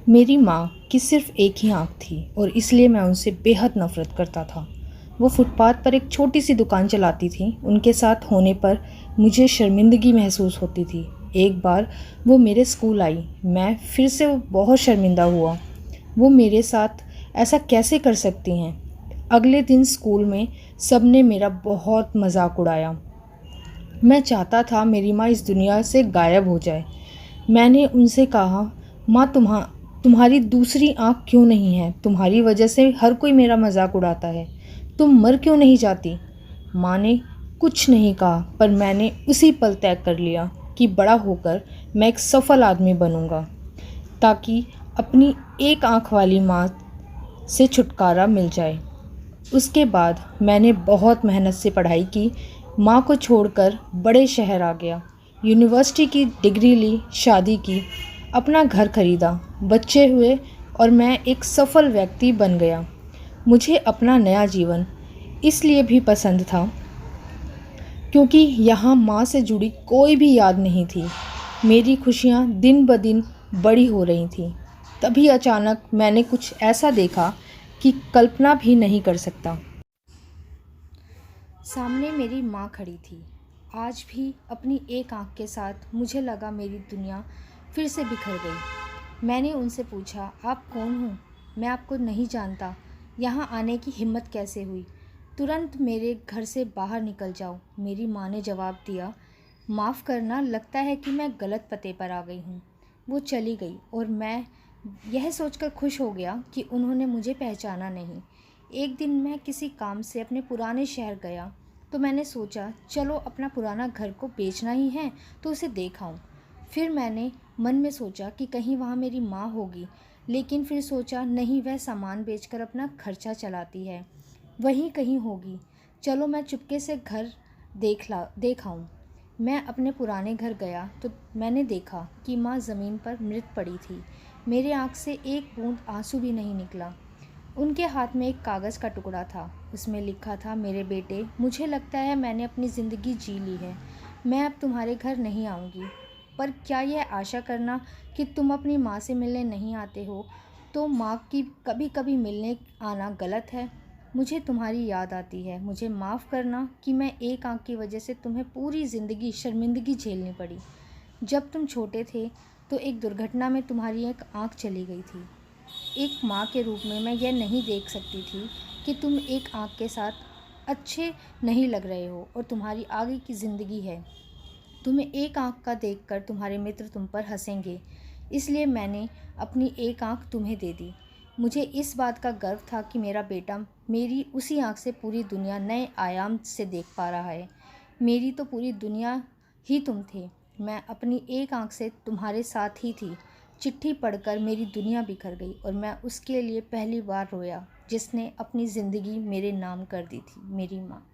मेरी माँ की सिर्फ़ एक ही आँख थी और इसलिए मैं उनसे बेहद नफ़रत करता था। वो फुटपाथ पर एक छोटी-सी दुकान चलाती थीं। उनके साथ होने पर मुझे शर्मिंदगी महसूस होती थी। एक बार वो मेरे स्कूल आई। मैं फिर से बहुत शर्मिंदा हुआ। वो मेरे साथ ऐसा कैसे कर सकती हैं? अगले दिन स्कूल में सबने मेरा बहुत मज़ाक उड़ाया। मैं चाहता था मेरी माँ इस दुनिया से गायब हो जाए। मैंने उनसे कहा, माँ तुम्हारी दूसरी आँख क्यों नहीं है? तुम्हारी वजह से हर कोई मेरा मजाक उड़ाता है। तुम मर क्यों नहीं जाती? माँ ने कुछ नहीं कहा, पर मैंने उसी पल तय कर लिया कि बड़ा होकर मैं एक सफल आदमी बनूंगा, ताकि अपनी एक आँख वाली माँ से छुटकारा मिल जाए। उसके बाद मैंने बहुत मेहनत से पढ़ाई की, माँ को छोड़कर बड़े शहर आ गया, यूनिवर्सिटी की डिग्री ली, शादी की, अपना घर खरीदा, बच्चे हुए और मैं एक सफल व्यक्ति बन गया। मुझे अपना नया जीवन इसलिए भी पसंद था क्योंकि यहाँ माँ से जुड़ी कोई भी याद नहीं थी। मेरी खुशियाँ दिन ब दिन बड़ी हो रही थीं। तभी अचानक मैंने कुछ ऐसा देखा कि कल्पना भी नहीं कर सकता। सामने मेरी माँ खड़ी थी, आज भी अपनी एक आँख के साथ। मुझे लगा मेरी दुनिया फिर से बिखर गई। मैंने उनसे पूछा, आप कौन हो? मैं आपको नहीं जानता। यहाँ आने की हिम्मत कैसे हुई? तुरंत मेरे घर से बाहर निकल जाओ। मेरी माँ ने जवाब दिया, माफ़ करना, लगता है कि मैं गलत पते पर आ गई हूँ। वो चली गई और मैं यह सोचकर खुश हो गया कि उन्होंने मुझे पहचाना नहीं। एक दिन मैं किसी काम से अपने पुराने शहर गया, तो मैंने सोचा चलो अपना पुराना घर को बेचना ही है तो उसे देख आऊं। फिर मैंने मन में सोचा कि कहीं वहाँ मेरी माँ होगी, लेकिन फिर सोचा नहीं, वह सामान बेचकर अपना खर्चा चलाती है, वहीं कहीं होगी। चलो मैं चुपके से घर देख आऊं। मैं अपने पुराने घर गया तो मैंने देखा कि माँ ज़मीन पर मृत पड़ी थी। मेरे आँख से एक बूंद आंसू भी नहीं निकला। उनके हाथ में एक कागज़ का टुकड़ा था। उसमें लिखा था, मेरे बेटे, मुझे लगता है मैंने अपनी ज़िंदगी जी ली है। मैं अब तुम्हारे घर नहीं आऊँगी। पर क्या यह आशा करना कि तुम अपनी माँ से मिलने नहीं आते हो तो माँ की कभी कभी मिलने आना गलत है? मुझे तुम्हारी याद आती है। मुझे माफ़ करना कि मैं एक आँख की वजह से तुम्हें पूरी ज़िंदगी शर्मिंदगी झेलनी पड़ी। जब तुम छोटे थे तो एक दुर्घटना में तुम्हारी एक आँख चली गई थी। एक माँ के रूप में मैं यह नहीं देख सकती थी कि तुम एक आँख के साथ अच्छे नहीं लग रहे हो और तुम्हारी आगे की ज़िंदगी है। तुम्हें एक आँख का देखकर तुम्हारे मित्र तुम पर हंसेंगे, इसलिए मैंने अपनी एक आँख तुम्हें दे दी। मुझे इस बात का गर्व था कि मेरा बेटा मेरी उसी आँख से पूरी दुनिया नए आयाम से देख पा रहा है। मेरी तो पूरी दुनिया ही तुम थे। मैं अपनी एक आँख से तुम्हारे साथ ही थी। चिट्ठी पढ़कर मेरी दुनिया बिखर गई और मैं उसके लिए पहली बार रोया जिसने अपनी ज़िंदगी मेरे नाम कर दी थी, मेरी माँ।